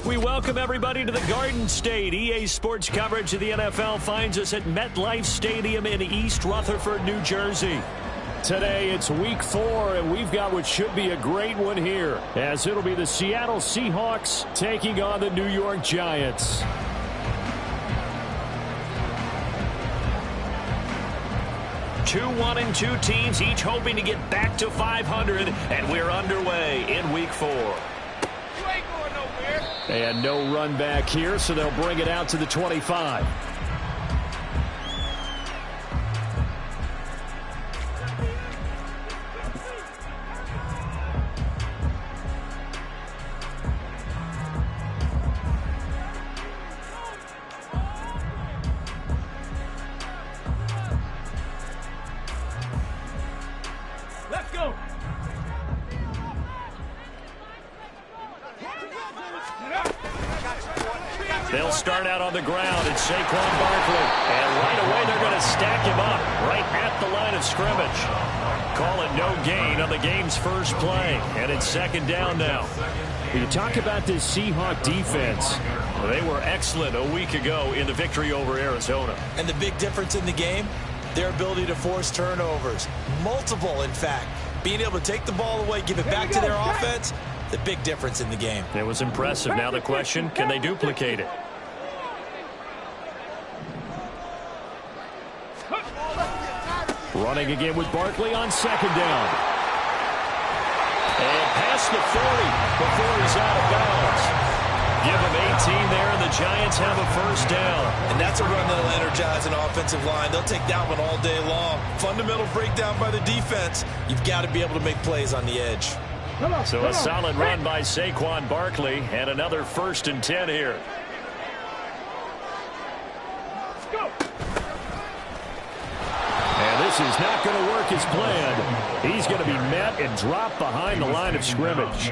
We welcome everybody to the Garden State. EA Sports coverage of the NFL finds us at MetLife Stadium in East Rutherford, New Jersey. Today, it's week 4, and we've got what should be a great one here, as it'll be the Seattle Seahawks taking on the New York Giants. Two 1-2 teams, each hoping to get back to 500, and we're underway in week 4. And no run back here, so they'll bring it out to the 25. Let's go. They'll start out on the ground. It's Saquon Barkley. And right away, they're going to stack him up right at the line of scrimmage. Call it no gain on the game's first play. And it's second down now. You talk about this Seahawk defense. They were excellent a week ago in the victory over Arizona. And the big difference in the game, their ability to force turnovers. Multiple, in fact. Being able to take the ball away, give it back to their offense, the big difference in the game. It was impressive. Now the question, can they duplicate it? Running again with Barkley on second down. And past the 40 before he's out of bounds. Give him 18 there, and the Giants have a first down. And that's a run that'll energize an offensive line. They'll take that one all day long. Fundamental breakdown by the defense. You've got to be able to make plays on the edge. So a solid run by Saquon Barkley, and another 1st and 10 here. And this is not going to work as planned. He's going to be met and dropped behind the line of scrimmage.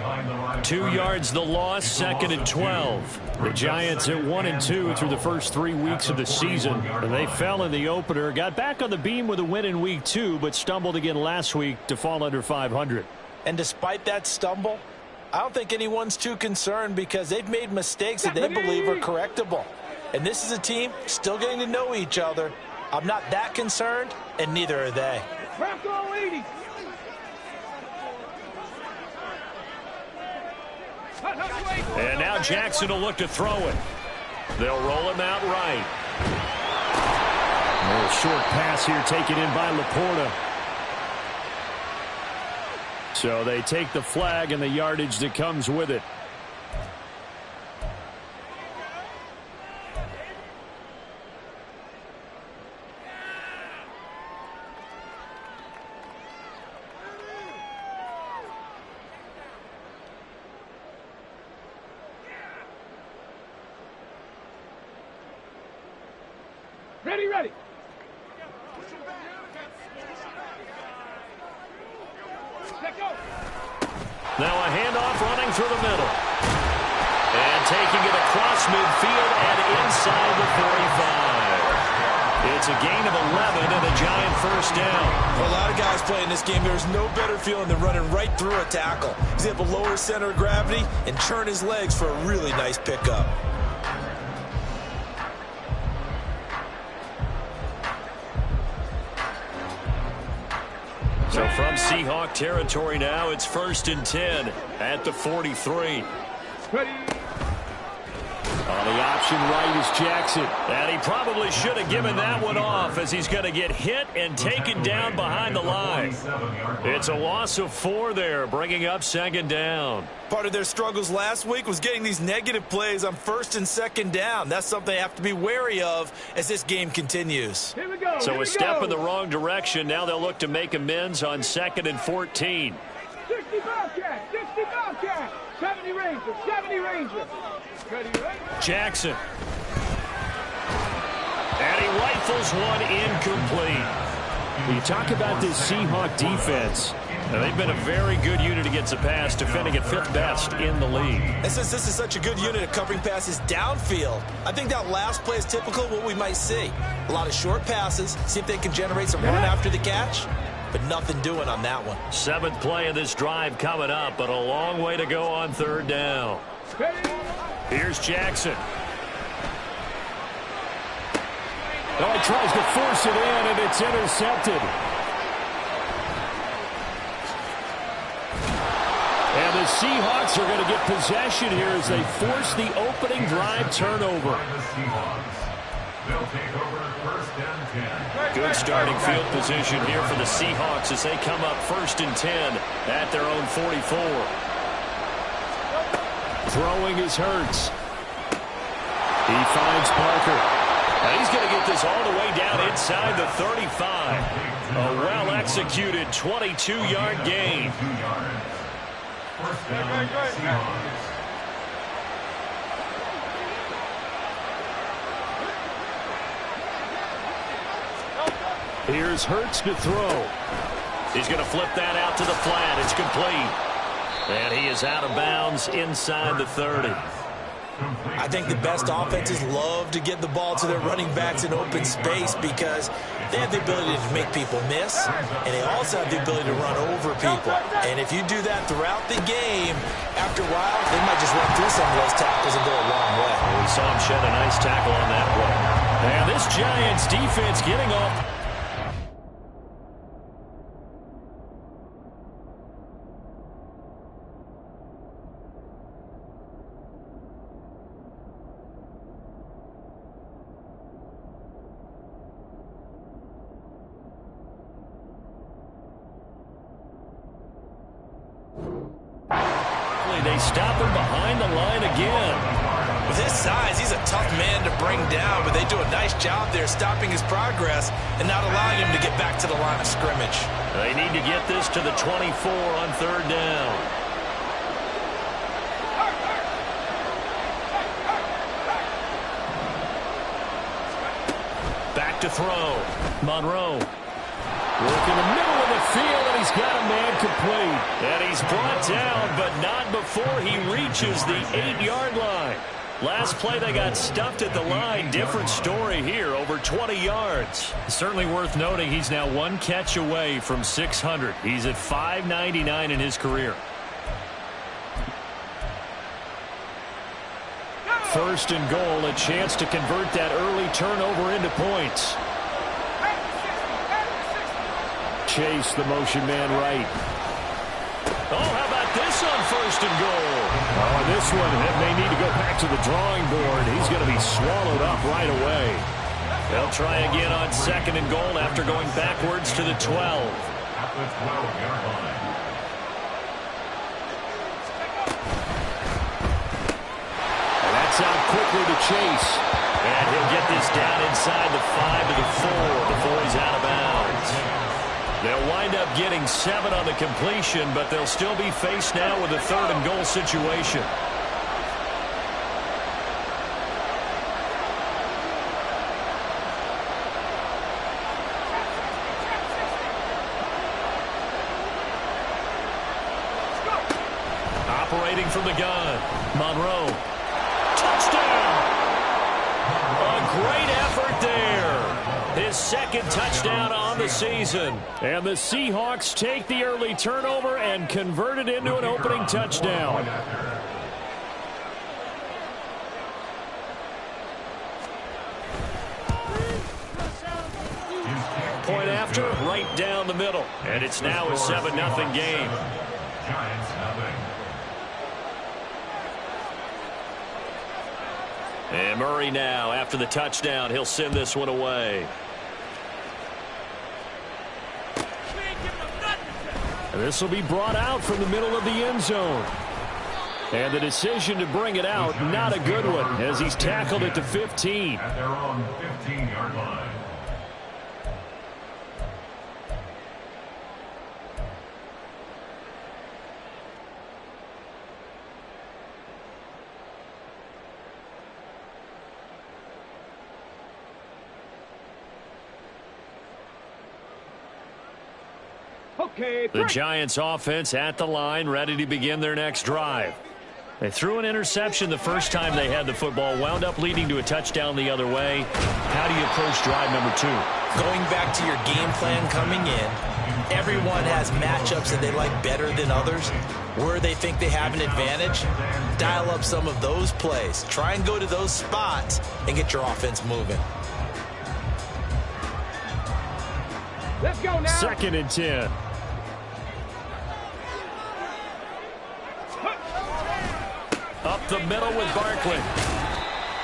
2 yards the loss, 2nd and 12. The Giants at 1-2 through the first 3 weeks of the season. And they fell in the opener, got back on the beam with a win in week 2, but stumbled again last week to fall under 500. And despite that stumble, I don't think anyone's too concerned because they've made mistakes that they believe are correctable. And this is a team still getting to know each other. I'm not that concerned, and neither are they. And now Jackson will look to throw it. They'll roll him out right. A little short pass here taken in by Laporta. So they take the flag and the yardage that comes with it. Ready. Now a handoff running through the middle. And taking it across midfield and inside the 45. It's a gain of 11 and a Giant first down. For a lot of guys playing this game, there's no better feeling than running right through a tackle. He's able to lower his center of gravity and turn his legs for a really nice pickup. So from Seahawk territory now, it's 1st and 10 at the 43. On the option right is Jackson. And he probably should have given that one off as he's going to get hit and taken down behind the line. It's a loss of 4 there, bringing up 2nd down. Part of their struggles last week was getting these negative plays on 1st and 2nd down. That's something they have to be wary of as this game continues. So a step in the wrong direction. Now they'll look to make amends on 2nd and 14. 60 Bobcat, 60 Bobcat, 70 Ranger, 70 Ranger. Jackson. And he rifles one incomplete. You talk about this Seahawk defense. Now, they've been a very good unit against the pass, defending at 5th best in the league. And since this is such a good unit of covering passes downfield, I think that last play is typical of what we might see. A lot of short passes, see if they can generate some run after the catch, but nothing doing on that one. 7th play of this drive coming up, but a long way to go on 3rd down. Here's Jackson. Oh, he tries to force it in, and it's intercepted. And the Seahawks are going to get possession here as they force the opening drive turnover. Good starting field position here for the Seahawks as they come up 1st and 10 at their own 44. Throwing is Hurts. He finds Parker. Now he's going to get this all the way down inside the 35. A well-executed 22-yard gain. Here's Hurts to throw. He's going to flip that out to the flat. It's complete. And he is out of bounds inside the 30. I think the best offenses love to get the ball to their running backs in open space because they have the ability to make people miss, and they also have the ability to run over people. And if you do that throughout the game, after a while, they might just run through some of those tackles and go a long way. We saw him shed a nice tackle on that play. And this Giants defense getting off. They stop him behind the line again. With his size, he's a tough man to bring down, but they do a nice job there stopping his progress and not allowing him to get back to the line of scrimmage. They need to get this to the 24 on 3rd down. Back to throw. Monroe. Work in the middle of the field, and he's got a man complete. And he's brought down, but not before he reaches the 8-yard line. Last play, they got stuffed at the line. Different story here, over 20 yards. Certainly worth noting he's now 1 catch away from 600. He's at 599 in his career. 1st and goal, a chance to convert that early turnover into points. Chase, the motion man right. Oh, how about this on 1st and goal? Oh, this one, it may need to go back to the drawing board. He's going to be swallowed up right away. They'll try again on 2nd and goal after going backwards to the 12. And that's out quickly to Chase. And he'll get this down inside the 5 to the 4 before he's out of bounds. They'll wind up getting 7 on the completion, but they'll still be faced now with a 3rd and goal situation. Operating from the gun, Monroe. Touchdown! A great effort there. His 2nd touchdown on the season. And the Seahawks take the early turnover and convert it into an opening touchdown. Point after, right down the middle. And it's now a 7-0 game. And Murray now, after the touchdown, he'll send this one away. And this will be brought out from the middle of the end zone. And the decision to bring it out, not a good one, as he's tackled at the 15. At their own 15-yard line. The Giants offense at the line, ready to begin their next drive. They threw an interception the first time they had the football, wound up leading to a touchdown the other way. How do you approach drive number 2? Going back to your game plan coming in, everyone has matchups that they like better than others, where they think they have an advantage. Dial up some of those plays. Try and go to those spots and get your offense moving. Let's go now. 2nd and 10. Up the middle with Barkley.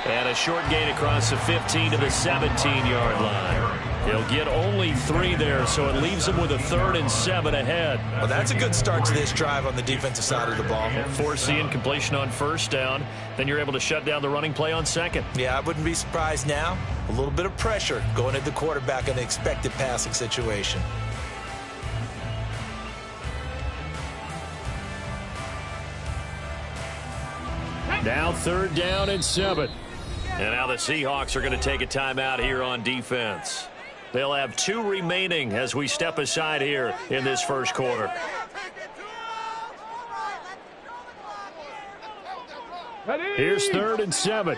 And a short gain across the 15 to the 17-yard line. He'll get only 3 there, so it leaves him with a 3rd and 7 ahead. Well, that's a good start to this drive on the defensive side of the ball. Force the incompletion on 1st down. Then you're able to shut down the running play on 2nd. Yeah, I wouldn't be surprised now. A little bit of pressure going at the quarterback in an expected passing situation. Now 3rd down and 7. And now the Seahawks are going to take a timeout here on defense. They'll have 2 remaining as we step aside here in this first quarter. Ready? Here's 3rd and 7.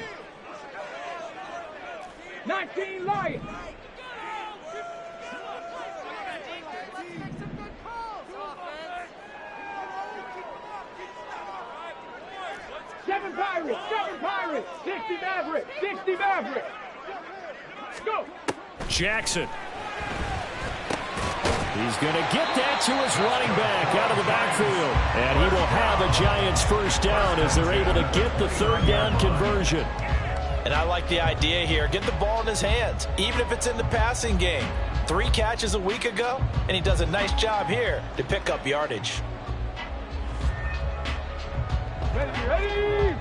19 Lions. Seven Pirates, 60 Mavericks. Go. Jackson. He's going to get that to his running back out of the backfield. And he will have a Giants 1st down as they're able to get the 3rd down conversion. And I like the idea here. Get the ball in his hands, even if it's in the passing game. 3 catches a week ago, and he does a nice job here to pick up yardage. Ready.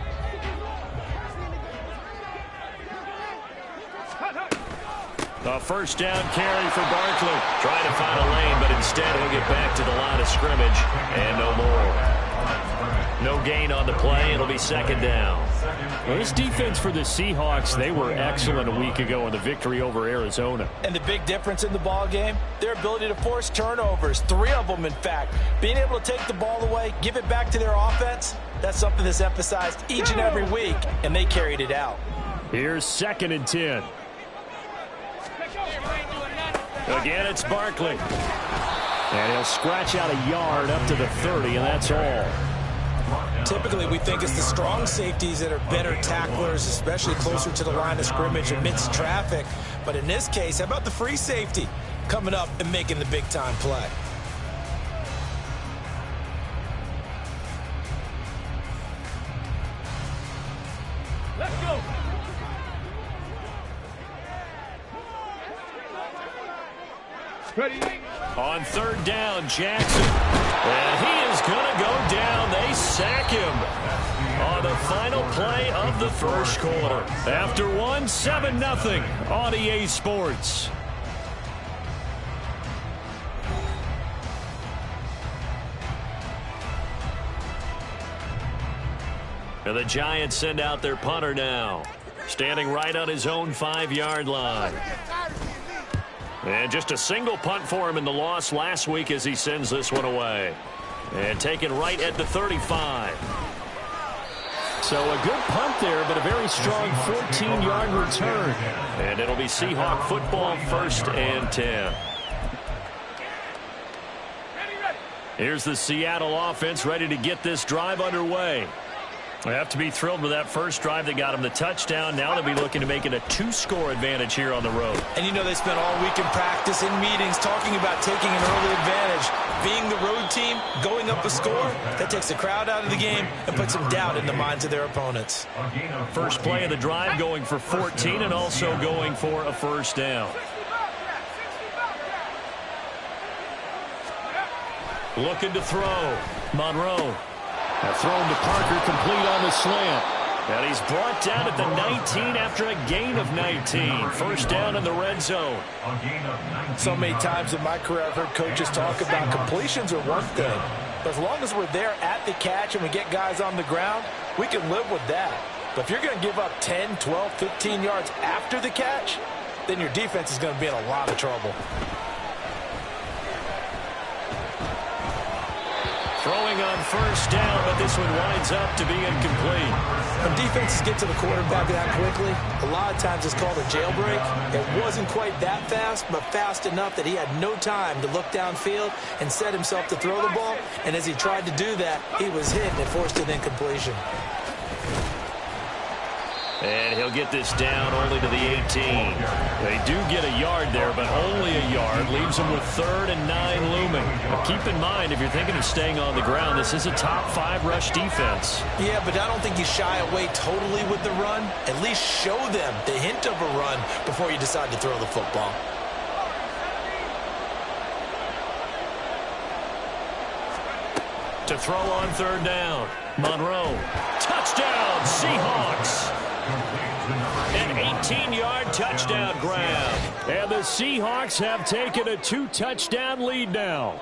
A 1st down carry for Barkley. Trying to find a lane, but instead he'll get back to the line of scrimmage. And no more. No gain on the play. It'll be 2nd down. Well, this defense for the Seahawks, they were excellent a week ago in the victory over Arizona. And the big difference in the ball game, their ability to force turnovers. 3 of them, in fact. Being able to take the ball away, give it back to their offense, that's something that's emphasized each and every week, and they carried it out. Here's 2nd and 10. Again, it's Barkley. And he'll scratch out a yard up to the 30, and that's all. Typically, we think it's the strong safeties that are better tacklers, especially closer to the line of scrimmage amidst traffic. But in this case, how about the free safety coming up and making the big-time play? Let's go. Ready. On 3rd down, Jackson. And he is going to go down. They sack him on the final play of the first quarter. After 7-0 on EA Sports. And the Giants send out their punter now. Standing right on his own 5-yard line. And just a single punt for him in the loss last week as he sends this one away. And taken right at the 35. So a good punt there, but a very strong 14-yard return. And it'll be Seahawk football 1st and 10. Here's the Seattle offense ready to get this drive underway. They have to be thrilled with that first drive that got them the touchdown. Now they'll be looking to make it a 2-score advantage here on the road. And you know they spent all week in practice, in meetings, talking about taking an early advantage. Being the road team, going up a score, that takes the crowd out of the game and puts some doubt in the minds of their opponents. First play of the drive going for 14 and also going for a 1st down. Looking to throw. Monroe. Thrown to Parker, complete on the slant. And he's brought down at the 19 after a gain of 19. 1st down in the red zone. So many times in my career I've heard coaches talk about completions are one thing. But as long as we're there at the catch and we get guys on the ground, we can live with that. But if you're going to give up 10, 12, 15 yards after the catch, then your defense is going to be in a lot of trouble. Throwing on on first down, but this one winds up to be incomplete. When defenses get to the quarterback that quickly, a lot of times it's called a jailbreak. It wasn't quite that fast, but fast enough that he had no time to look downfield and set himself to throw the ball. And as he tried to do that, he was hit and it forced an incompletion. And he'll get this down only to the 18. They do get a yard there, but only a yard. Leaves them with 3rd and 9 looming. But keep in mind, if you're thinking of staying on the ground, this is a top 5 rush defense. Yeah, but I don't think you shy away totally with the run. At least show them the hint of a run before you decide to throw the football. To throw on 3rd down. Monroe. Touchdown, Seahawks. An 18-yard touchdown grab. And the Seahawks have taken a 2-touchdown lead now.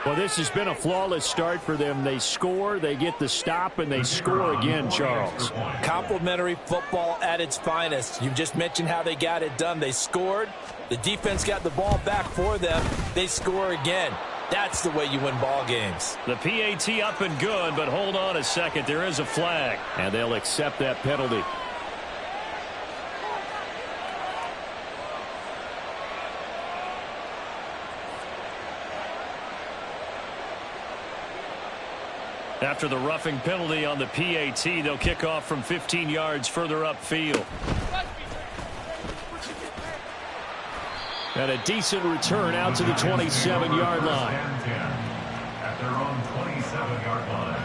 Well, this has been a flawless start for them. They score, they get the stop, and they score again, Charles. Complimentary football at its finest. You've just mentioned how they got it done. They scored. The defense got the ball back for them. They score again. That's the way you win ball games. The PAT up and good, but hold on a second. There is a flag, and they'll accept that penalty. After the roughing penalty on the PAT, they'll kick off from 15 yards further upfield. And a decent return out to the 27-yard line. At their own 27-yard line.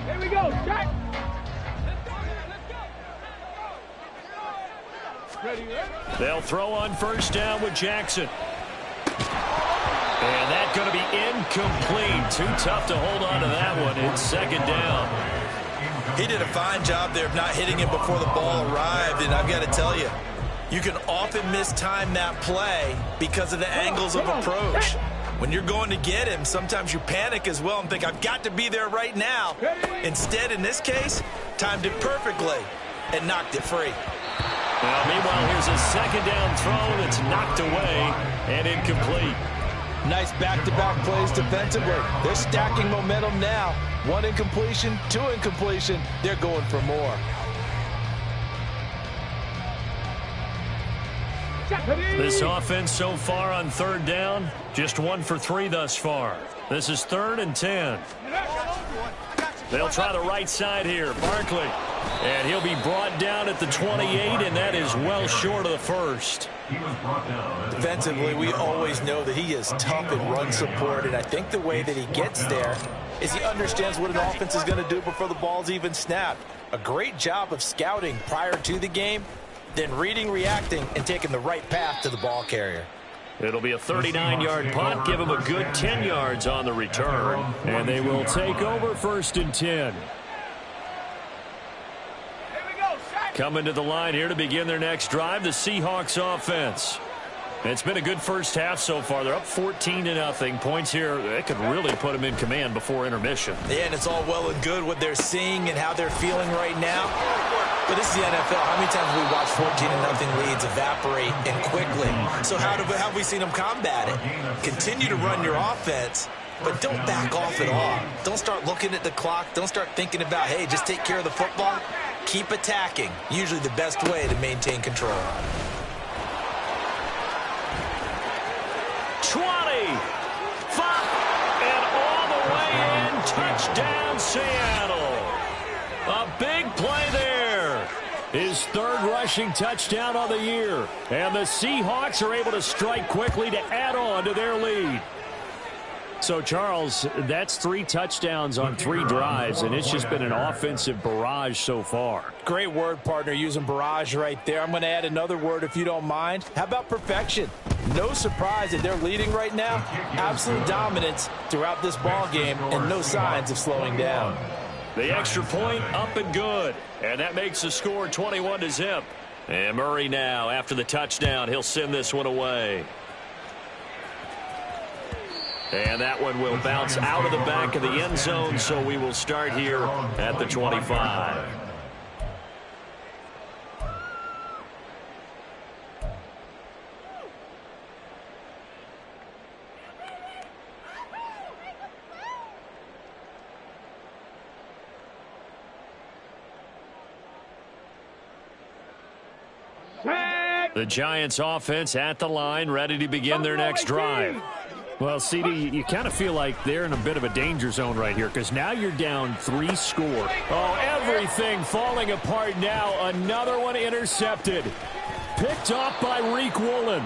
Here we go, Jack. They'll throw on first down with Jackson. And that's going to be incomplete. Too tough to hold on to that one. It's 2nd down. He did a fine job there of not hitting him before the ball arrived, and I've got to tell you, you can often mistime that play because of the angles of approach. When you're going to get him, sometimes you panic as well and think, I've got to be there right now. Instead, in this case, timed it perfectly and knocked it free. Well, meanwhile, here's a 2nd down throw that's knocked away and incomplete. Nice back-to-back plays defensively. They're stacking momentum now. 1 incompletion, 2 incompletion. They're going for more. This offense so far on 3rd down, just 1 for 3 thus far. This is 3rd and 10. They'll try the right side here. Barkley. And he'll be brought down at the 28, and that is well short of the first. Defensively, we always know that he is tough in run support, and I think the way that he gets there is he understands what an offense is going to do before the ball's even snapped. A great job of scouting prior to the game, then reading, reacting, and taking the right path to the ball carrier. It'll be a 39-yard punt, give him a good 10 yards on the return, and they will take over 1st and 10. Coming to the line here to begin their next drive, the Seahawks offense. It's been a good first half so far. They're up 14-0. Points here, they could really put them in command before intermission. Yeah, and it's all well and good what they're seeing and how they're feeling right now. But this is the NFL. How many times have we watched 14-0 leads evaporate and quickly? So how have we seen them combat it? Continue to run your offense, but don't back off at all. Don't start looking at the clock. Don't start thinking about, hey, just take care of the football. Keep attacking. Usually the best way to maintain control. 20, 5, and all the way in. Touchdown, Seattle. A big play there. His 3rd rushing touchdown on the year. And the Seahawks are able to strike quickly to add on to their lead. So, Charles, that's 3 touchdowns on 3 drives, and it's just been an offensive barrage so far. Great word, partner, using barrage right there. I'm going to add another word if you don't mind. How about perfection? No surprise that they're leading right now. Absolute dominance throughout this ball game and no signs of slowing down. The extra point up and good, and that makes the score 21-0. And Murray now, after the touchdown, he'll send this one away. And that one will bounce out of the back of the end zone, so we will start here at the 25. The Giants offense at the line, ready to begin their next drive. Well, CD, you kind of feel like they're in a bit of a danger zone right here because now you're down 3 score. Oh, everything falling apart now. Another one intercepted. Picked off by Reek Woolen.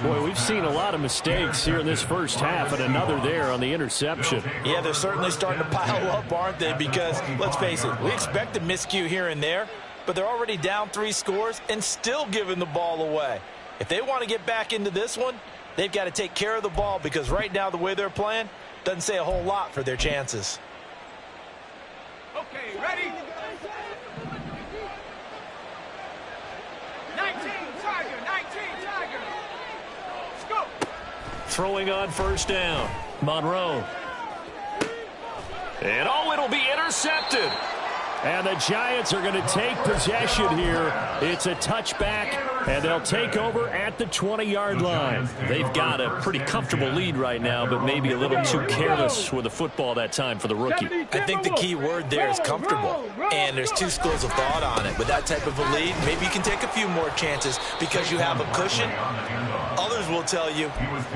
Boy, we've seen a lot of mistakes here in this first half, and another there on the interception. Yeah, they're certainly starting to pile up, aren't they? Because, let's face it, we expect a miscue here and there, but they're already down 3 scores and still giving the ball away. If they want to get back into this one, they've got to take care of the ball because right now the way they're playing doesn't say a whole lot for their chances. Okay, ready? 19, Tiger, 19, Tiger. Let's go. Throwing on first down. Monroe. And oh, it'll be intercepted. And the Giants are going to take possession here. It's a touchback, and they'll take over at the 20-yard line. They've got a pretty comfortable lead right now, but maybe a little too careless with the football that time for the rookie. I think the key word there is comfortable, and there's 2 schools of thought on it. With that type of a lead, maybe you can take a few more chances because you have a cushion. Others will tell you,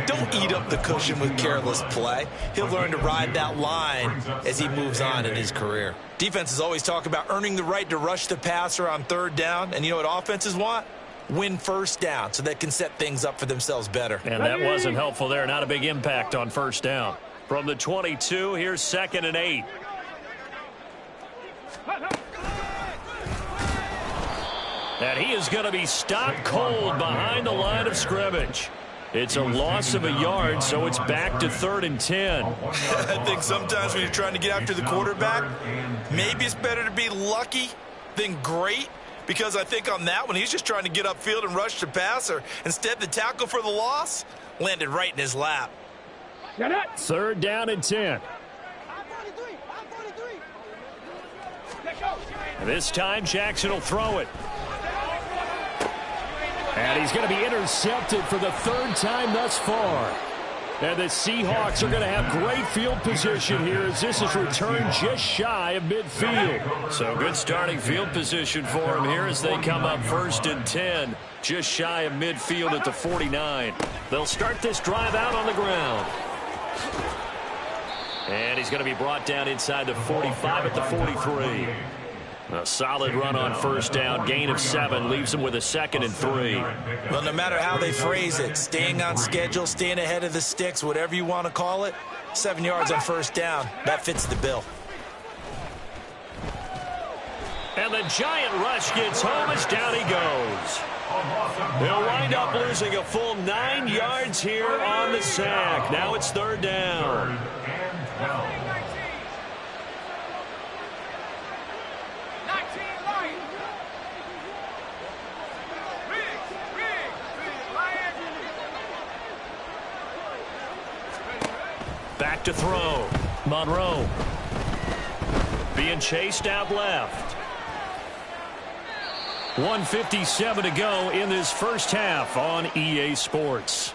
don't eat up the cushion with careless play. He'll learn to ride that line as he moves on in his career. Defenses always talk about earning the right to rush the passer on 3rd down, and you know what offenses want? Win first down so they can set things up for themselves better. And that wasn't helpful there. Not a big impact on first down. From the 22, here's 2nd and 8. And he is going to be stopped cold behind the line of scrimmage. It's a loss of a yard, so it's back to 3rd and 10. I think sometimes when you're trying to get after the quarterback, maybe it's better to be lucky than great, because I think on that one, he's just trying to get upfield and rush the passer. Instead, the tackle for the loss landed right in his lap. 3rd down and 10. This time, Jackson will throw it. And he's going to be intercepted for the 3rd time thus far. And the Seahawks are going to have great field position here as this is returned just shy of midfield. So good starting field position for him here as they come up 1st and 10, just shy of midfield at the 49. They'll start this drive out on the ground. And he's going to be brought down inside the 45 at the 43. A solid run on first down, gain of 7, leaves him with a 2nd and 3. Well, no matter how they phrase it, staying on schedule, staying ahead of the sticks, whatever you want to call it, 7 yards on first down, that fits the bill. And the giant rush gets home as down he goes. He'll wind up losing a full 9 yards here on the sack. Now it's 3rd down. Back to throw. Monroe being chased out left. 1:57 to go in this first half on EA Sports.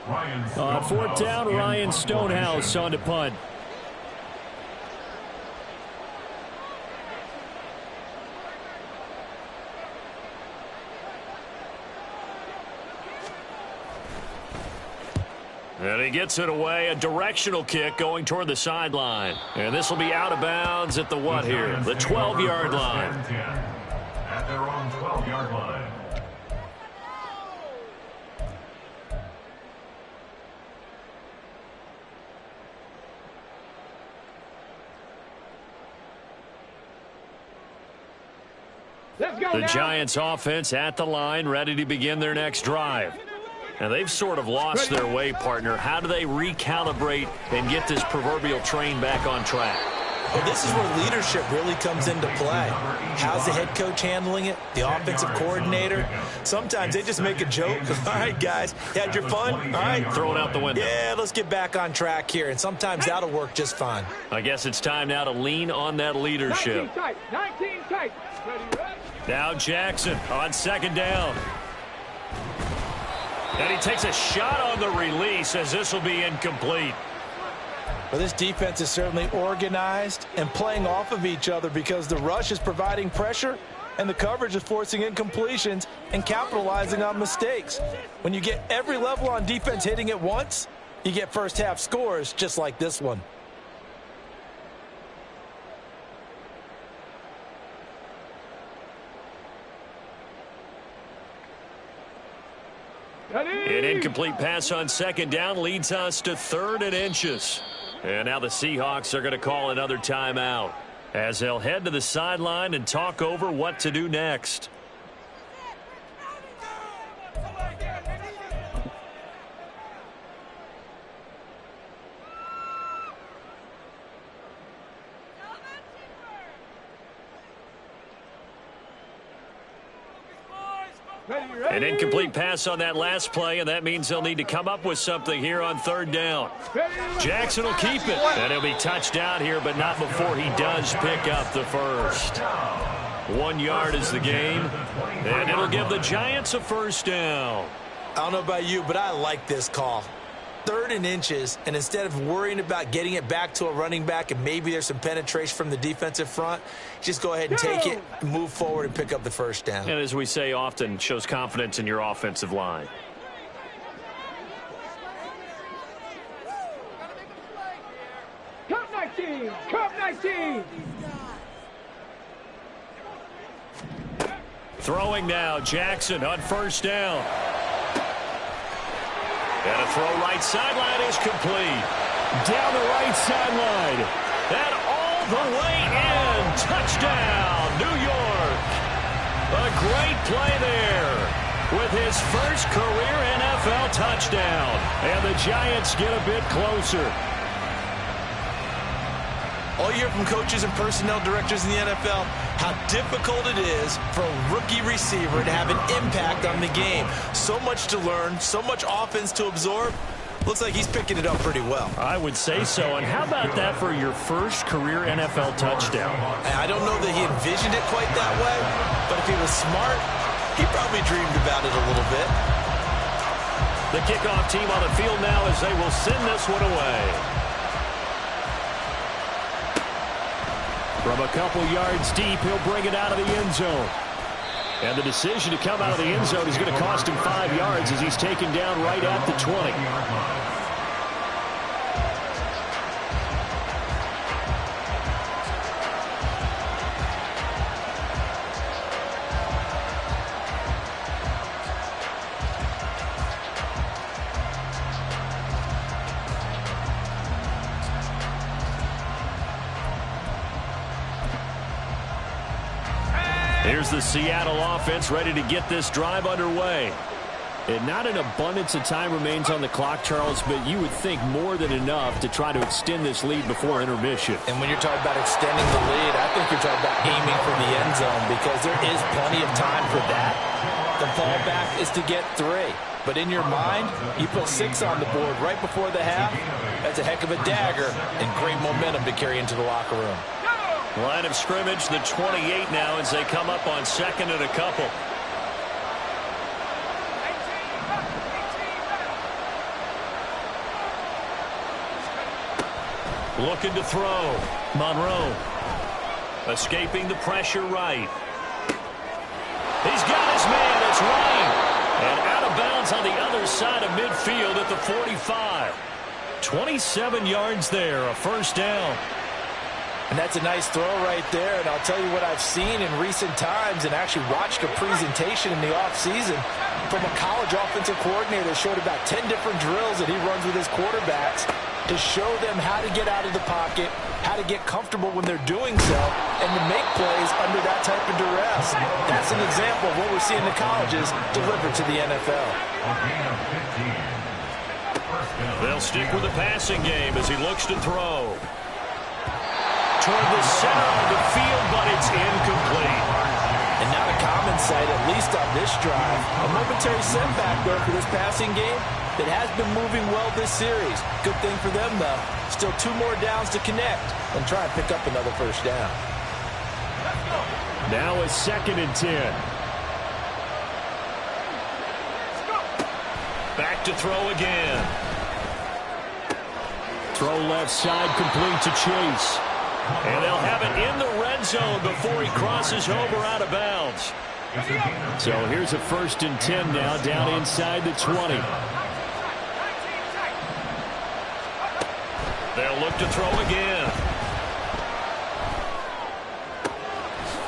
4th down, Ryan Stonehouse on to punt. And he gets it away, a directional kick going toward the sideline. And this will be out of bounds at the what here? The 12-yard line. At their own 12-yard line. The Giants offense at the line, ready to begin their next drive. And they've sort of lost their way, partner. How do they recalibrate and get this proverbial train back on track? Well, this is where leadership really comes into play. How's the head coach handling it? The offensive coordinator? Sometimes they just make a joke. All right, guys, you had your fun? All right. Throw it out the window. Yeah, let's get back on track here. And sometimes that'll work just fine. I guess it's time now to lean on that leadership. 19 tight. 19 tight. Ready, ready. Now Jackson on second down. And he takes a shot on the release as this will be incomplete. Well, this defense is certainly organized and playing off of each other because the rush is providing pressure and the coverage is forcing incompletions and capitalizing on mistakes. When you get every level on defense hitting at once, you get first half scores just like this one. An incomplete pass on second down leads us to 3rd and inches. And now the Seahawks are going to call another timeout as they'll head to the sideline and talk over what to do next. An incomplete pass on that last play, and that means they'll need to come up with something here on 3rd down. Jackson will keep it, and he'll be touched down here, but not before he does pick up the first. 1 yard is the gain, and it'll give the Giants a first down. I don't know about you, but I like this call. 3rd and inches, and instead of worrying about getting it back to a running back and maybe there's some penetration from the defensive front, just go ahead and take it, move forward, and pick up the first down. And as we say often, shows confidence in your offensive line. Come 19. Come 19. Throwing now, Jackson on first down. And a throw right sideline is complete. Down the right sideline. And all the way in. Touchdown, New York. A great play there with his first career NFL touchdown. And the Giants get a bit closer. All you hear from coaches and personnel directors in the NFL, how difficult it is for a rookie receiver to have an impact on the game. So much to learn, so much offense to absorb. Looks like he's picking it up pretty well. I would say so. And how about that for your first career NFL touchdown? I don't know that he envisioned it quite that way, but if he was smart, he probably dreamed about it a little bit. The kickoff team on the field now as they will send this one away. From a couple yards deep, he'll bring it out of the end zone. And the decision to come out of the end zone is going to cost him 5 yards as he's taken down right at the 20. Here's the Seattle offense ready to get this drive underway. And not an abundance of time remains on the clock, Charles, but you would think more than enough to try to extend this lead before intermission. And when you're talking about extending the lead, I think you're talking about aiming for the end zone because there is plenty of time for that. The fallback is to get 3. But in your mind, you put 6 on the board right before the half. That's a heck of a dagger and great momentum to carry into the locker room. Line of scrimmage, the 28 now as they come up on 2nd and a couple. Looking to throw. Monroe escaping the pressure right. He's got his man. It's Ryan. And out of bounds on the other side of midfield at the 45. 27 yards there, a first down. And that's a nice throw right there. And I'll tell you what I've seen in recent times and actually watched a presentation in the offseason from a college offensive coordinator that showed about 10 different drills that he runs with his quarterbacks to show them how to get out of the pocket, how to get comfortable when they're doing so, and to make plays under that type of duress. That's an example of what we're seeing the colleges deliver to the NFL. They'll stick with the passing game as he looks to throw. toward the center of the field, but it's incomplete. And not a common sight, at least on this drive. A momentary setback, though, for this passing game that has been moving well this series. Good thing for them, though. Still 2 more downs to connect and try and pick up another first down. Now a 2nd and 10. Back to throw again. Throw left side, complete to Chase. And they'll have it in the red zone before he crosses over out of bounds. So here's a 1st and 10 now, down inside the 20. They'll look to throw again.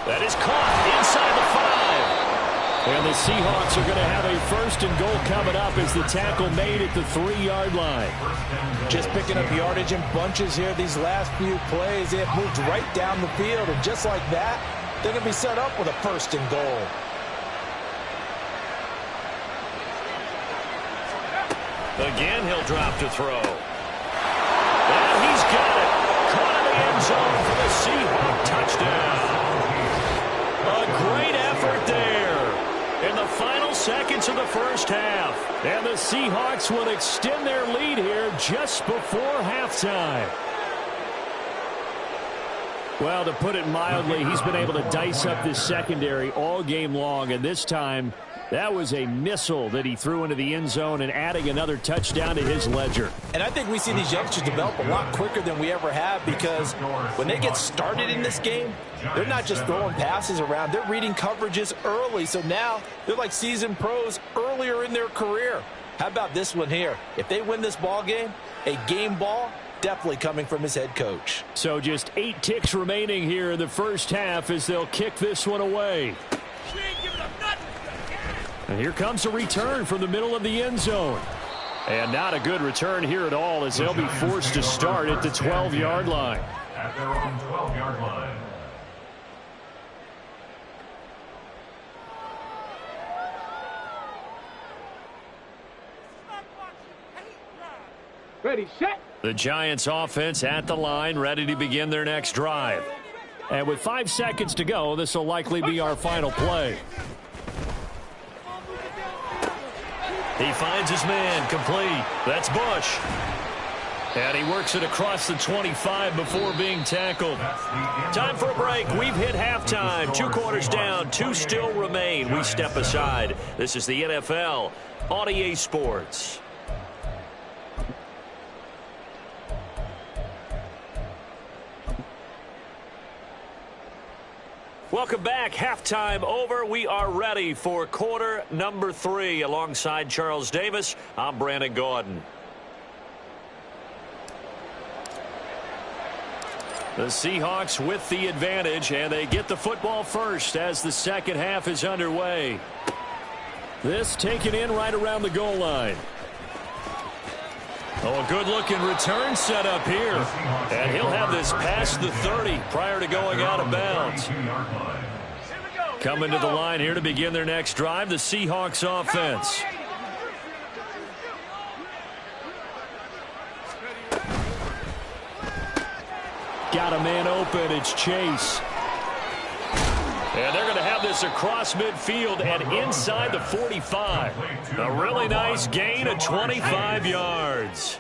That is caught inside the 5. And the Seahawks are going to have a 1st and goal coming up as the tackle made at the 3-yard line. Just picking up yardage in bunches here these last few plays. They have moved right down the field, and just like that, they're going to be set up with a 1st and goal. Again, he'll drop to throw. And he's got it. Caught in the end zone for the Seahawk touchdown. A great effort there in the final seconds of the first half. And the Seahawks will extend their lead here just before halftime. Well, to put it mildly, he's been able to dice up this secondary all game long, and this time that was a missile that he threw into the end zone and adding another touchdown to his ledger. And I think we see these youngsters develop a lot quicker than we ever have, because when they get started in this game, they're not just throwing passes around. They're reading coverages early. So now they're like seasoned pros earlier in their career. How about this one here? If they win this ball game, a game ball, definitely coming from his head coach. So just 8 ticks remaining here in the first half as they'll kick this one away. And here comes a return from the middle of the end zone. And not a good return here at all, as they'll be forced to start at the 12-yard line. At their own 12-yard line. Ready, set. The Giants offense at the line, ready to begin their next drive. And with 5 seconds to go, this will likely be our final play. He finds his man, complete. That's Bush. And he works it across the 25 before being tackled. Time for a break. We've hit halftime. 2 quarters down, 2 still remain. We step aside. This is the NFL on EA Sports. Welcome back. Halftime over. We are ready for quarter number 3. Alongside Charles Davis, I'm Brandon Gaudin. The Seahawks with the advantage, and they get the football first as the second half is underway. This taken in right around the goal line. Oh, a good-looking return set up here. And he'll have this past the 30 prior to going out of bounds. Coming to the line here to begin their next drive, the Seahawks offense. Got a man open. It's Chase. And they're going to have this across midfield and inside the 45. A really nice gain of 25 yards.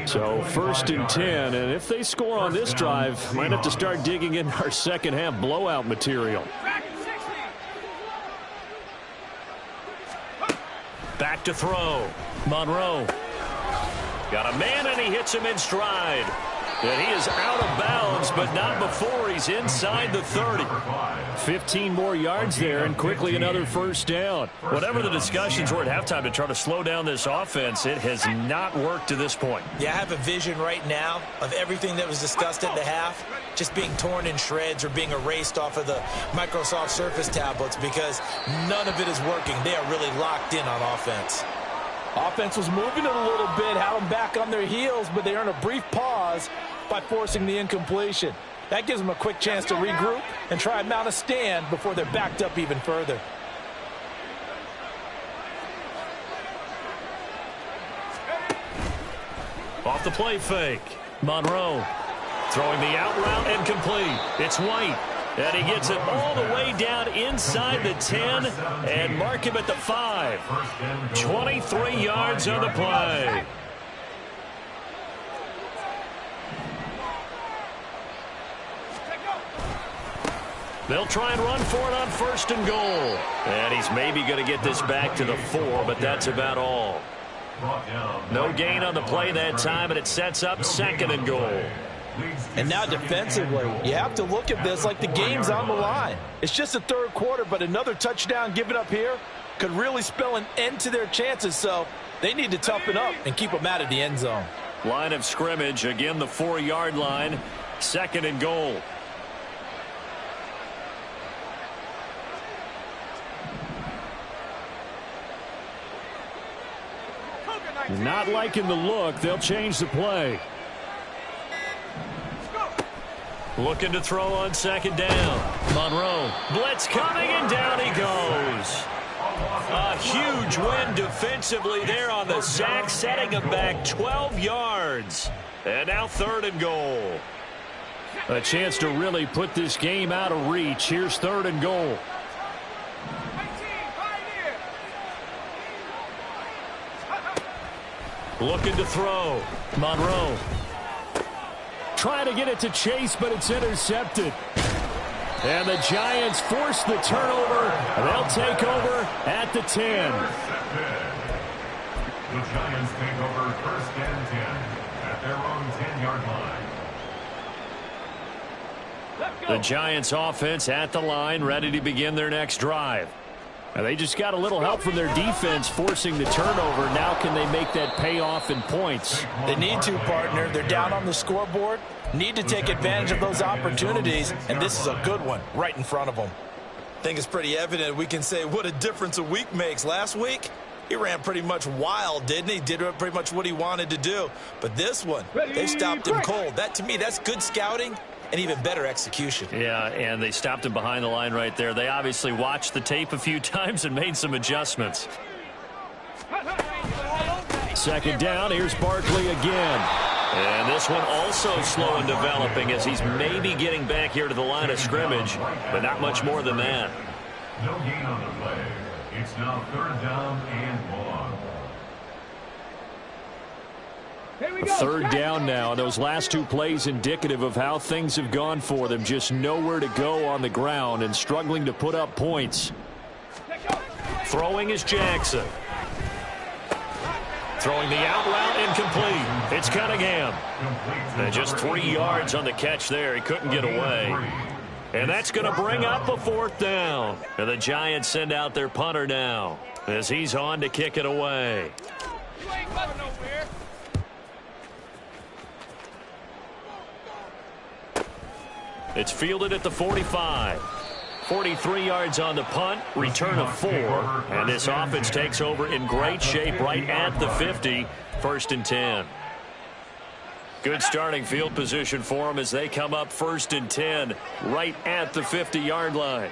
So 1st and 10, and if they score on this drive, might have to start digging in our second half blowout material. Back to throw. Monroe. Got a man, and he hits him in stride. And he is out of bounds, but not before he's inside the 30. 15 more yards there, and quickly another first down. Whatever the discussions were at halftime to try to slow down this offense, it has not worked to this point. Yeah, I have a vision right now of everything that was discussed at the half just being torn in shreds or being erased off of the Microsoft Surface tablets, because none of it is working. They are really locked in on offense. Offense was moving it a little bit, had them back on their heels, but they earned a brief pause by forcing the incompletion. That gives them a quick chance to regroup and try and mount a stand before they're backed up even further. Off the play fake. Monroe Throwing the out route and complete. It's White. And he gets it all the way down inside the 10 and mark him at the 5. 23 yards on the play. They'll try and run for it on 1st and goal. And he's maybe going to get this back to the 4, but that's about all. No gain on the play that time, and it sets up 2nd and goal. And now defensively, you have to look at this like the game's on the line. It's just the 3rd quarter, but another touchdown given up here could really spell an end to their chances, so they need to toughen up and keep them out of the end zone. Line of scrimmage, again the 4-yard line, 2nd and goal. Not liking the look. They'll change the play. Looking to throw on 2nd down. Monroe. Blitz coming, and down he goes. A huge win defensively there on the sack, setting him back 12 yards. And now 3rd and goal. A chance to really put this game out of reach. Here's 3rd and goal. Looking to throw. Monroe. Trying to get it to Chase, but it's intercepted. And the Giants force the turnover. They'll take over at the 10. The Giants take over 1st and 10 at their own 10-yard line. The Giants offense at the line, ready to begin their next drive. And they just got a little help from their defense forcing the turnover. Now can they make that pay off in points? They need to, partner. They're down on the scoreboard. Need to take advantage of those opportunities, and this is a good one right in front of them. I think it's pretty evident we can say what a difference a week makes. Last week, he ran pretty much wild, didn't he? Did pretty much what he wanted to do. But this one, they stopped him cold. That, to me, that's good scouting and even better execution. Yeah, and they stopped him behind the line right there. They obviously watched the tape a few times and made some adjustments. 2nd down, here's Barkley again. And this one also slow in developing as he's maybe getting back here to the line of scrimmage, but not much more than that. No gain on the play. It's now 3rd down and 1. 3rd down now. Those last 2 plays indicative of how things have gone for them. Just nowhere to go on the ground and struggling to put up points. Throwing is Jackson. Throwing the out route incomplete. It's Cunningham. And just 3 yards on the catch there. He couldn't get away. And that's going to bring up a 4th down. And the Giants send out their punter now as he's on to kick it away. It's fielded at the 45. 43 yards on the punt, return of 4. And this offense takes over in great shape right at the 50, 1st and 10. Good starting field position for them as they come up 1st and 10 right at the 50-yard line.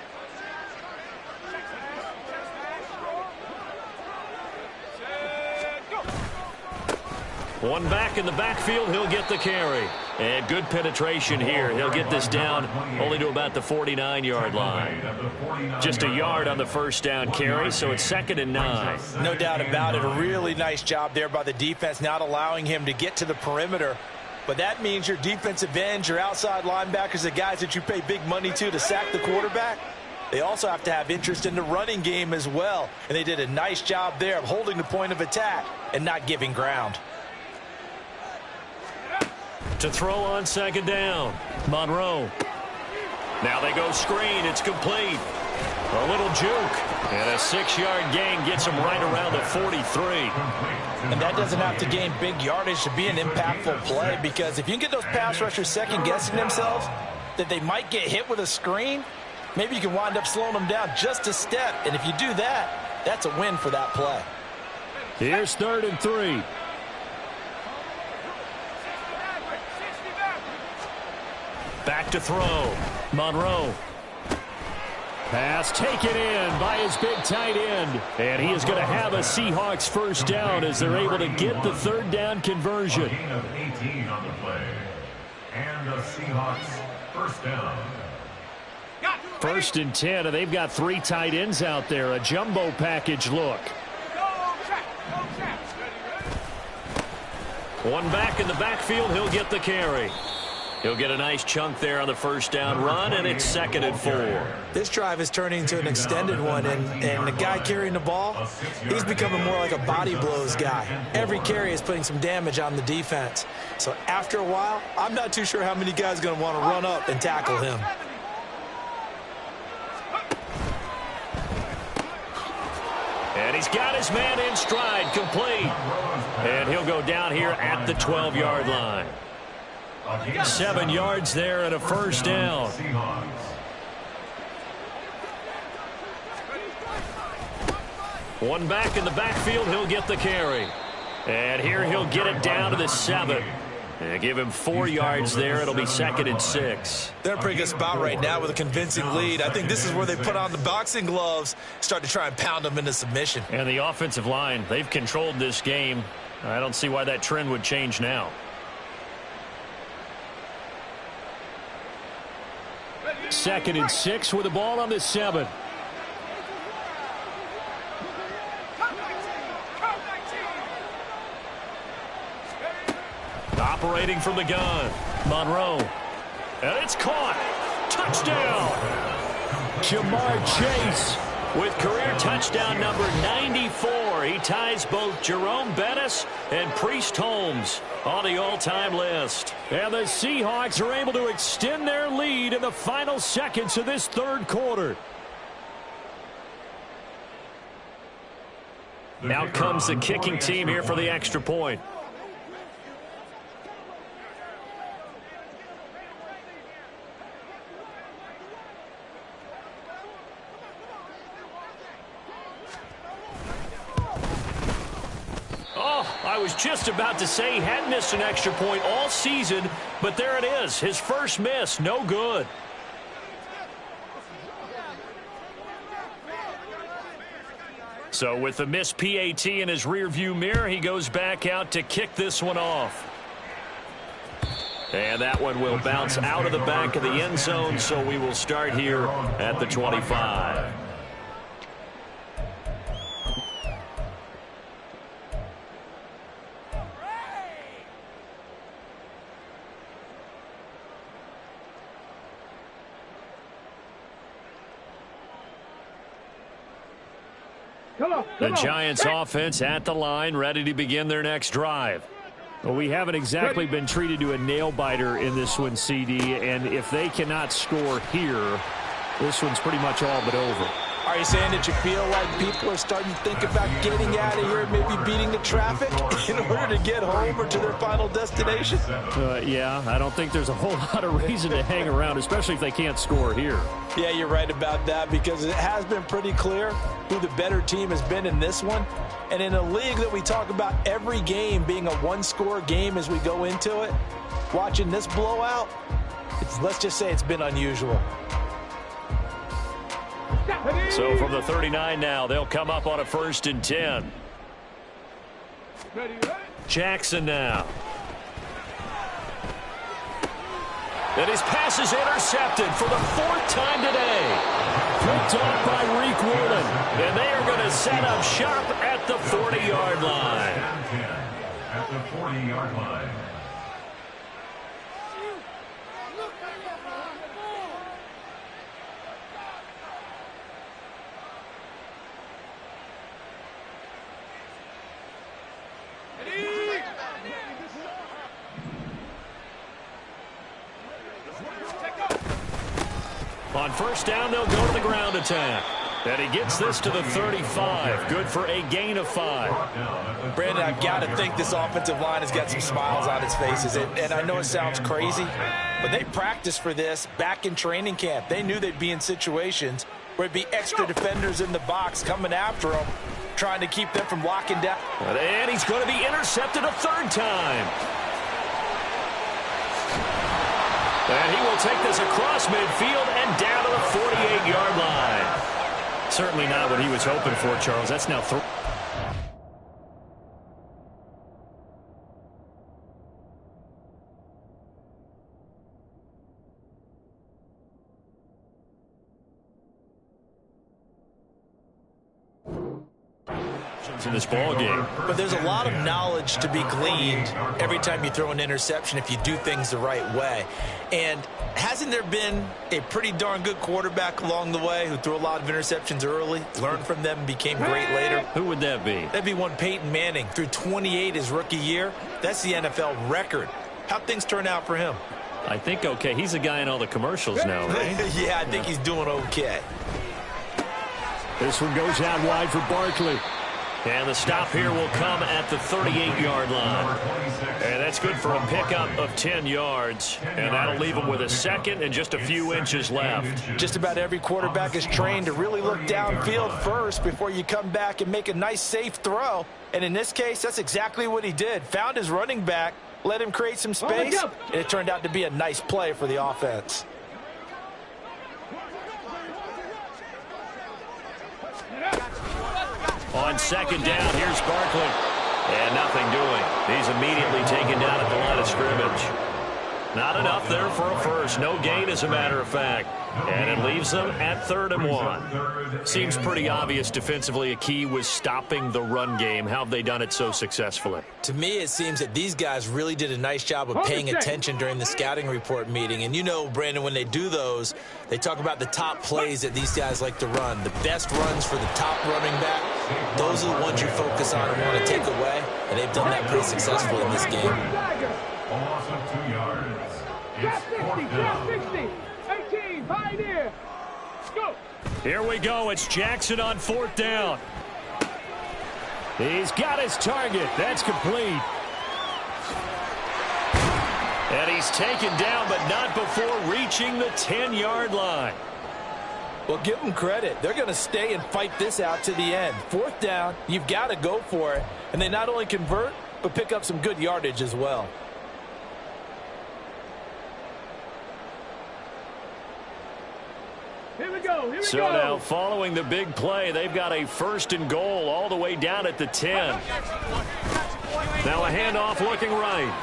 One back in the backfield, he'll get the carry. And good penetration here. He'll get this down only to about the 49-yard line. Just a yard on the 1st down carry, so it's 2nd and 9. No doubt about it. A really nice job there by the defense, not allowing him to get to the perimeter. But that means your defensive ends, your outside linebackers, the guys that you pay big money to sack the quarterback, they also have to have interest in the running game as well. And they did a nice job there of holding the point of attack and not giving ground. To throw on 2nd down, Monroe. Now they go screen. It's complete. A little juke. And a 6-yard gain gets him right around the 43. And that doesn't have to gain big yardage to be an impactful play, because if you can get those pass rushers second-guessing themselves that they might get hit with a screen, maybe you can wind up slowing them down just a step. And if you do that, that's a win for that play. Here's 3rd and 3. Back to throw. Monroe. Pass taken in by his big tight end. And he is going to have a Seahawks 1st down as they're able to get the 3rd down conversion. And the Seahawks first down. 1st and 10, and they've got 3 tight ends out there. A jumbo package look. One back in the backfield. He'll get the carry. He'll get a nice chunk there on the 1st down run, and it's 2nd and 4. This drive is turning into an extended one, and the guy carrying the ball, he's becoming more like a body blows guy. Every carry is putting some damage on the defense. So after a while, I'm not too sure how many guys are going to want to run up and tackle him. And he's got his man in stride, complete. And he'll go down here at the 12-yard line. 7 yards there and a 1st down. One back in the backfield, he'll get the carry. And here he'll get it down to the 7. And give him 4 yards there. It'll be 2nd and 6. They're in a pretty good spot right now with a convincing lead. I think this is where they put on the boxing gloves, start to try and pound them into submission. And the offensive line, they've controlled this game. I don't see why that trend would change now. 2nd and 6 with the ball on the 7. Operating from the gun, Monroe. And it's caught. Touchdown. Jamar Chase with career touchdown number 94. He ties both Jerome Bettis and Priest Holmes on the all-time list. And the Seahawks are able to extend their lead in the final seconds of this 3rd quarter. Now comes the kicking team here for the extra point. I was just about to say he hadn't missed an extra point all season, but there it is. His first miss, no good. So with the missed PAT in his rearview mirror, he goes back out to kick this one off. And that one will bounce out of the back of the end zone, so we will start here at the 25. The Giants offense at the line, ready to begin their next drive. Well, we haven't exactly been treated to a nail-biter in this one, CD, and if they cannot score here, this one's pretty much all but over. Are you saying that you feel like people are starting to think about getting out of here and maybe beating the traffic in order to get home or to their final destination? Yeah, I don't think there's a whole lot of reason to hang around, especially if they can't score here. Yeah, you're right about that, because it has been pretty clear who the better team has been in this one. And in a league that we talk about every game being a one-score game as we go into it, watching this blowout, let's just say it's been unusual. So from the 39 now, they'll come up on a 1st and 10. Jackson now. And his pass is intercepted for the 4th time today. Picked off by Reek Woolen. And they are going to set up shop at the 40-yard line. At the 40-yard line. On 1st down, they'll go to the ground attack. And he gets this to the 35. Good for a gain of 5. Brandon, I've got to think this offensive line has got some smiles on its faces. And I know it sounds crazy, but they practiced for this back in training camp. They knew they'd be in situations where it'd be extra defenders in the box coming after them, trying to keep them from locking down. And he's going to be intercepted a 3rd time. And he will take this across midfield and down to the 48-yard line. Certainly not what he was hoping for, Charles. That's now 3. yards in this ball game. But there's a lot of knowledge to be gleaned every time you throw an interception if you do things the right way. And hasn't there been a pretty darn good quarterback along the way who threw a lot of interceptions early, learned from them, and became great later? Who would that be? That'd be one Peyton Manning. Threw 28 his rookie year. That's the NFL record. How'd things turn out for him? I think okay. He's a guy in all the commercials now, right? Yeah, I think he's doing okay. This one goes out wide for Barkley. And the stop here will come at the 38-yard line. And that's good for a pickup of 10 yards. And that'll leave him with a second and just a few inches left. Just about every quarterback is trained to really look downfield first before you come back and make a nice, safe throw. And in this case, that's exactly what he did. Found his running back, let him create some space, and it turned out to be a nice play for the offense. On second down, here's Barkley. And nothing doing. He's immediately taken down at the line of scrimmage. Not enough there for a first. No gain, as a matter of fact. And it leaves them at 3rd and 1. Seems pretty obvious defensively a key was stopping the run game. How have they done it so successfully? To me, it seems that these guys really did a nice job of paying attention during the scouting report meeting. And you know, Brandon, when they do those, they talk about the top plays that these guys like to run. The best runs for the top running back, those are the ones you focus on and want to take away. And they've done that pretty successfully in this game. Loss of 2 yards. It's 4th down. 60, 18, Pioneer. Go. Here we go. It's Jackson on 4th down. He's got his target. That's complete. And he's taken down, but not before reaching the 10-yard line. Well, give them credit. They're going to stay and fight this out to the end. 4th down, you've got to go for it. And they not only convert, but pick up some good yardage as well. Here we go. Here we So go. now following the big play, they've got a 1st and goal all the way down at the 10. Now a handoff looking right.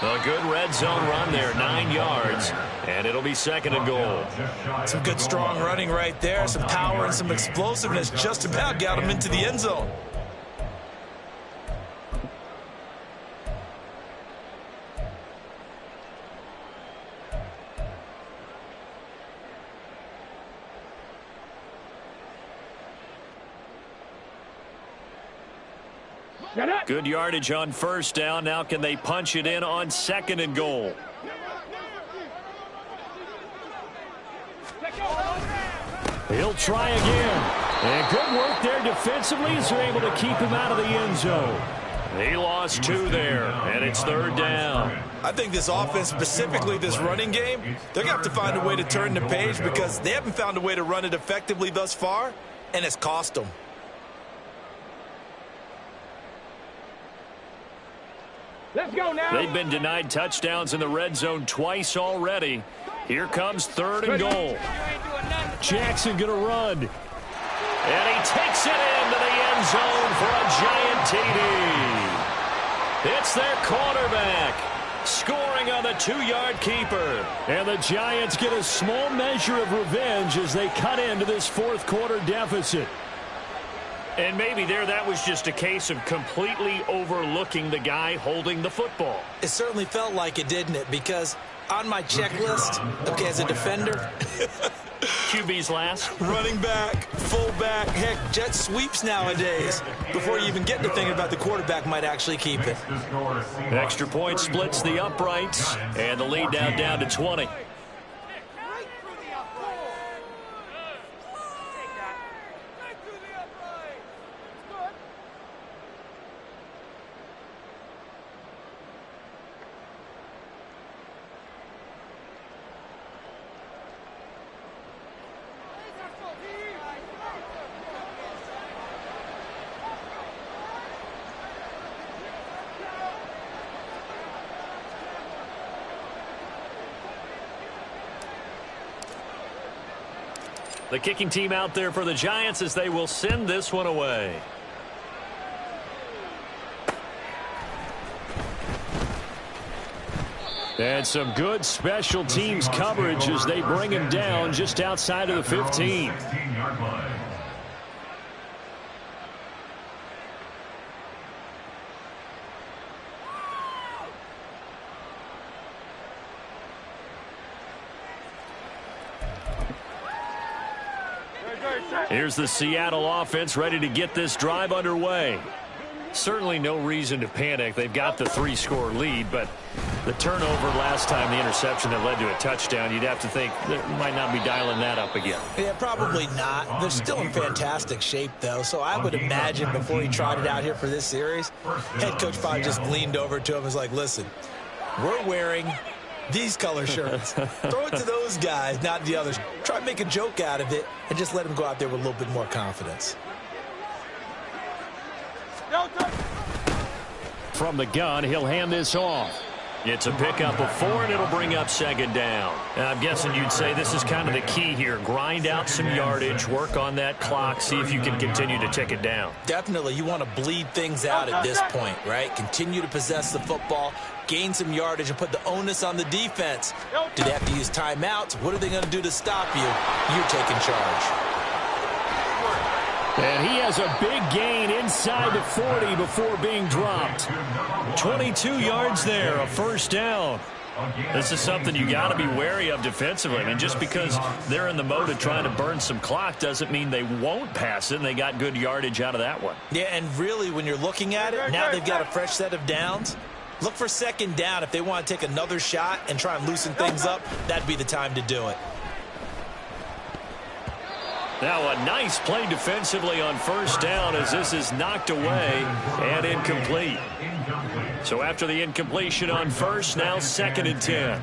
A good red zone run there, 9 yards, and it'll be 2nd and goal. Some good strong running right there, some power and some explosiveness just about got him into the end zone. Good yardage on 1st down. Now can they punch it in on 2nd and goal? He'll try again. And good work there defensively as they're able to keep him out of the end zone. He lost 2 there, and it's 3rd down. I think this offense, specifically this running game, they're going to have to find a way to turn the page because they haven't found a way to run it effectively thus far, and it's cost them. Let's go now. They've been denied touchdowns in the red zone twice already. Here comes 3rd and goal. Jackson going to run. And he takes it into the end zone for a giant TD. It's their quarterback scoring on the 2-yard keeper. And the Giants get a small measure of revenge as they cut into this 4th quarter deficit. And maybe there that was just a case of completely overlooking the guy holding the football. It certainly felt like it, didn't it? Because on my checklist, okay, as a defender, QB's last. running back, fullback, heck, jet sweeps nowadays. Before you even get to thinking about the quarterback might actually keep it. Extra point splits the uprights, and the lead now down to 20. The kicking team out there for the Giants as they will send this one away. And some good special teams coverage as they bring him down just outside of the 15. Here's the Seattle offense ready to get this drive underway. Certainly no reason to panic. They've got the 3-score lead, but the turnover last time, the interception that led to a touchdown, you'd have to think they might not be dialing that up again. Yeah, probably not. They're still in fantastic shape, though, so I would imagine before he tried it out here for this series, head coach probably just leaned over to him and was like, listen, we're wearing these color shirts. Throw it to those guys, not the others. Try to make a joke out of it and just let them go out there with a little bit more confidence. From the gun, he'll hand this off. It's a pickup of 4, and it'll bring up 2nd down. And I'm guessing you'd say this is kind of the key here. Grind out some yardage, work on that clock, see if you can continue to tick it down. Definitely. You want to bleed things out at this point, right? Continue to possess the football, gain some yardage, and put the onus on the defense. Do they have to use timeouts? What are they going to do to stop you? You're taking charge. And he has a big gain inside the 40 before being dropped. 22 yards there, a 1st down. This is something you got to be wary of defensively. I mean, just because they're in the mode of trying to burn some clock doesn't mean they won't pass it, and they got good yardage out of that one. Yeah, and really, when you're looking at it, now they've got a fresh set of downs. Look for 2nd down. If they want to take another shot and try and loosen things up, that'd be the time to do it. Now a nice play defensively on 1st down as this is knocked away and incomplete. So after the incompletion on 1st, now 2nd and 10.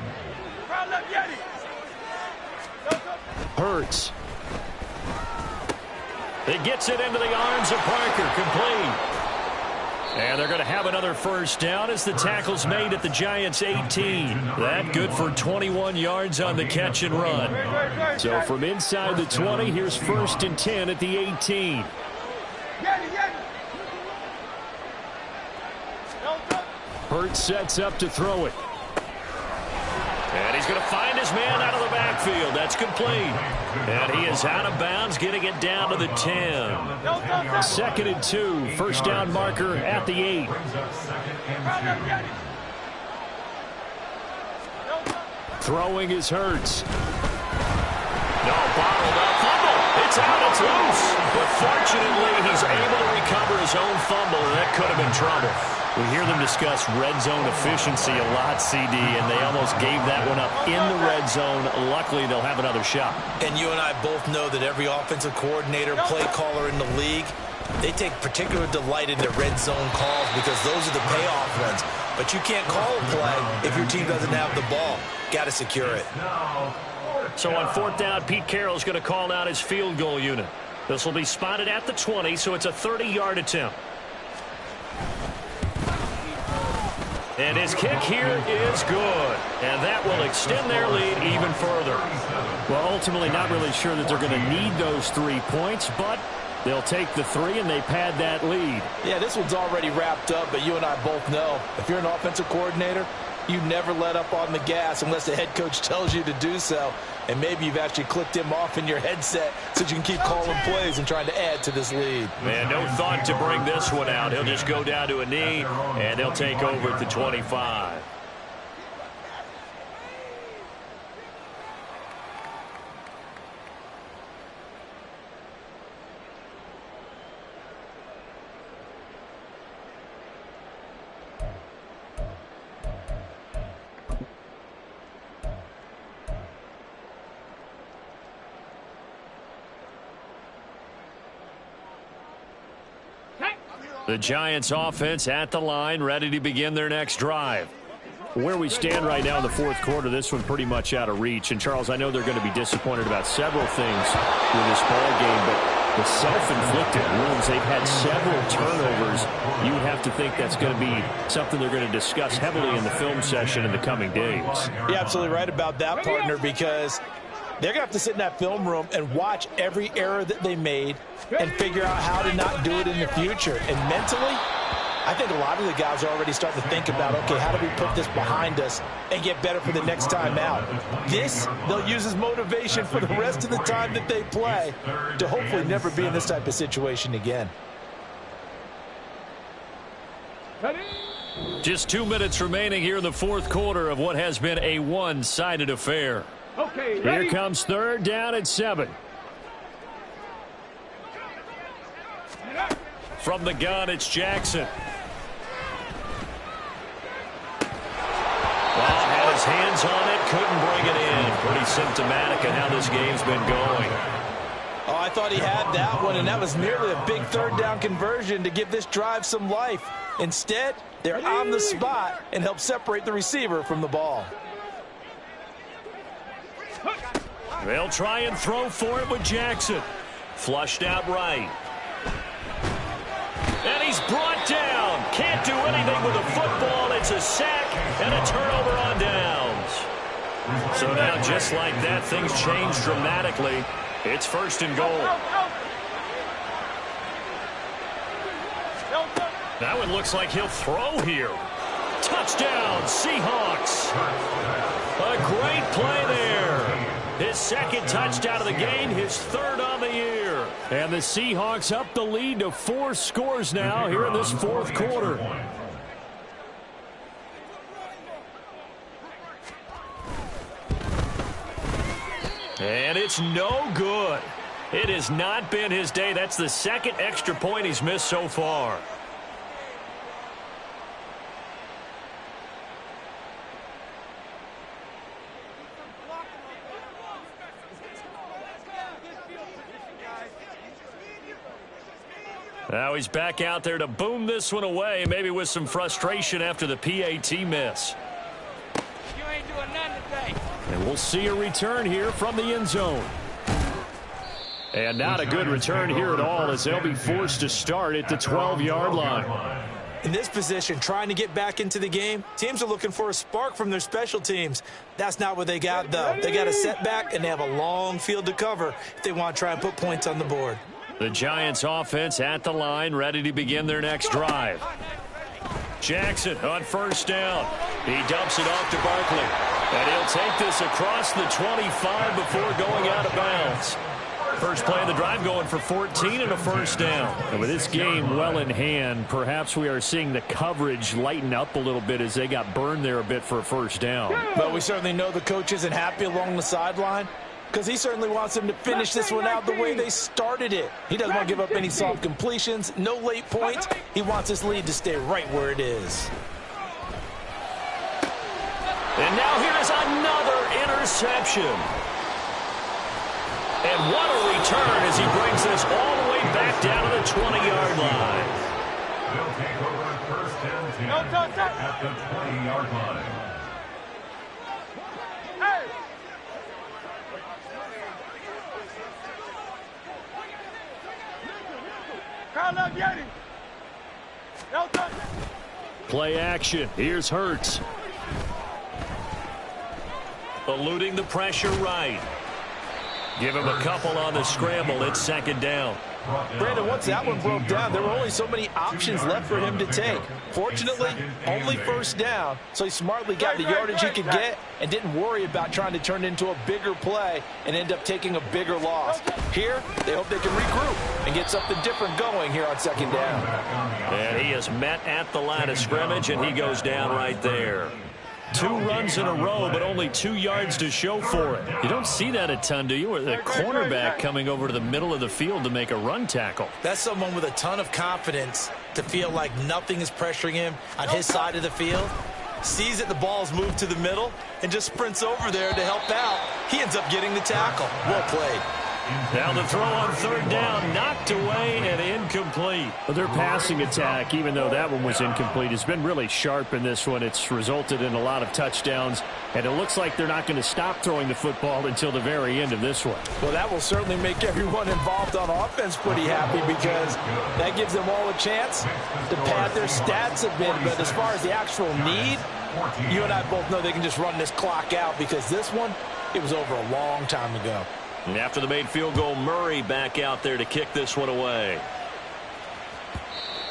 Hurts. It gets it into the arms of Parker, complete. And they're going to have another 1st down as the tackle's made at the Giants' 18. That good for 21 yards on the catch and run. So from inside the 20, here's 1st and 10 at the 18. Hurts sets up to throw it. And he's going to find his man out of the backfield. That's complete. And he is out of bounds, getting it down to the 10. 2nd and 2. 1st down marker at the 8. Throwing is Hurts. No, bottled up. Fumble. It's out. It's loose. But fortunately, he's able to recover his own fumble, and that could have been trouble. We hear them discuss red zone efficiency a lot, CD, and they almost gave that one up in the red zone. Luckily, they'll have another shot. And you and I both know that every offensive coordinator, play caller in the league, they take particular delight in their red zone calls because those are the payoff ones. But you can't call a play if your team doesn't have the ball. Got to secure it. So on 4th down, Pete Carroll's going to call out his field goal unit. This will be spotted at the 20, so it's a 30-yard attempt. And his kick here is good. And that will extend their lead even further. Well, ultimately not really sure that they're going to need those 3 points, but they'll take the 3 and they pad that lead. Yeah, this one's already wrapped up, but you and I both know if you're an offensive coordinator, you never let up on the gas unless the head coach tells you to do so. And maybe you've actually clicked him off in your headset so you can keep calling plays and trying to add to this lead. Man, no thought to bring this one out. He'll just go down to a knee, and they'll take over at the 25. The Giants offense at the line, ready to begin their next drive. Where we stand right now in the 4th quarter, this one pretty much out of reach. And, Charles, I know they're going to be disappointed about several things with this ball game, but the self-inflicted wounds, they've had several turnovers. You would have to think that's going to be something they're going to discuss heavily in the film session in the coming days. You're absolutely right about that, partner, because they're going to have to sit in that film room and watch every error that they made and figure out how to not do it in the future. And mentally, I think a lot of the guys are already starting to think about, okay, how do we put this behind us and get better for the next time out? This, they'll use as motivation for the rest of the time that they play to hopefully never be in this type of situation again. Just 2 minutes remaining here in the 4th quarter of what has been a one-sided affair. Okay, Here comes 3rd down at 7. From the gun, it's Jackson. Had his hands on it, couldn't bring it in. Pretty symptomatic of how this game's been going. Oh, I thought he had that one, and that was nearly a big third down conversion to give this drive some life. Instead, they're on the spot and help separate the receiver from the ball. They'll try and throw for it with Jackson. Flushed out right. And he's brought down. Can't do anything with the football. It's a sack and a turnover on downs. So now, just like that, things change dramatically. It's 1st and goal. That one looks like he'll throw here. Touchdown, Seahawks. A great play there. His 2nd touchdown of the game, his 3rd on the year. And the Seahawks up the lead to 4 scores now here in this 4th quarter. And it's no good. It has not been his day. That's the 2nd extra point he's missed so far. Now he's back out there to boom this one away, maybe with some frustration after the PAT miss. You ain't doing nothing today. And we'll see a return here from the end zone. And not a good return here at all, as they'll be forced to start at the 12-yard line. In this position, trying to get back into the game, teams are looking for a spark from their special teams. That's not what they got, though. They got a setback, and they have a long field to cover if they want to try and put points on the board. The Giants offense at the line, ready to begin their next drive. Jackson on 1st down. He dumps it off to Barkley. And he'll take this across the 25 before going out of bounds. First play of the drive going for 14 and a 1st down. And with this game well in hand, perhaps we are seeing the coverage lighten up a little bit as they got burned there a bit for a 1st down. But we certainly know the coach isn't happy along the sideline, because he certainly wants them to finish this one out the way they started it. He doesn't want to give up any soft completions, no late points. He wants his lead to stay right where it is. And now here is another interception. And what a return as he brings this all the way back down to the 20-yard line. They'll take over at 1st and 10 at the 20-yard line. Play action. Here's Hurts. Eluding the pressure right. Give him a couple on the scramble. It's 2nd down. Brandon, once that one broke down, there were only so many options left for him to take. Fortunately, only 1st down, so he smartly got the yardage he could get and didn't worry about trying to turn it into a bigger play and end up taking a bigger loss. Here, they hope they can regroup and get something different going here on 2nd down. And he is met at the line of scrimmage, and he goes down right there. 2 runs in a row, but only 2 yards to show for it. You don't see that a ton, do you? Or the cornerback coming over to the middle of the field to make a run tackle. That's someone with a ton of confidence to feel like nothing is pressuring him on his side of the field. Sees that the ball's moved to the middle and just sprints over there to help out. He ends up getting the tackle. Well played. Now the throw on 3rd down, knocked away and incomplete. Well, their passing attack, even though that one was incomplete, has been really sharp in this one. It's resulted in a lot of touchdowns, and it looks like they're not going to stop throwing the football until the very end of this one. Well, that will certainly make everyone involved on offense pretty happy, because that gives them all a chance to pad their stats a bit. But as far as the actual need, you and I both know they can just run this clock out, because this one, it was over a long time ago. And after the made field goal, Murray back out there to kick this one away.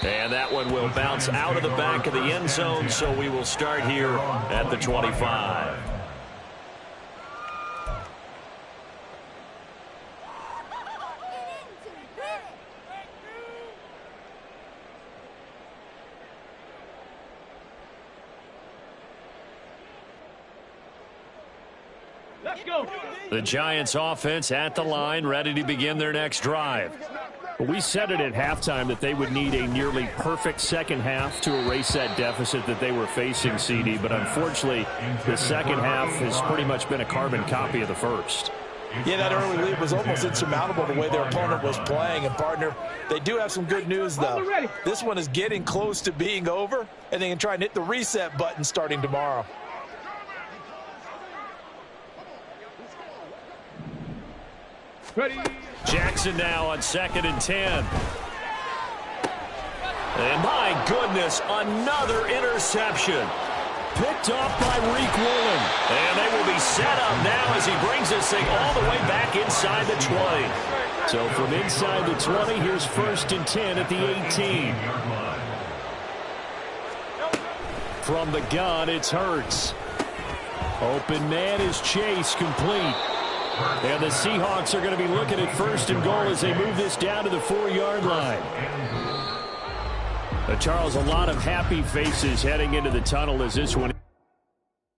And that one will bounce out of the back of the end zone, so we will start here at the 25. Let's go. The Giants offense at the line, ready to begin their next drive. We said it at halftime that they would need a nearly perfect second half to erase that deficit that they were facing, CD. But unfortunately, the second half has pretty much been a carbon copy of the first. Yeah, that early lead was almost insurmountable the way their opponent was playing. And, partner, they do have some good news, though. This one is getting close to being over, and they can try and hit the reset button starting tomorrow. Ready. Jackson now on 2nd and 10. And my goodness, another interception. Picked off by Reek Woolen. And they will be set up now as he brings this thing all the way back inside the 20. So from inside the 20, here's 1st and 10 at the 18. From the gun, it's Hurts. Open man is Chase, complete. And the Seahawks are going to be looking at 1st and goal as they move this down to the 4-yard line. Charles, a lot of happy faces heading into the tunnel as this one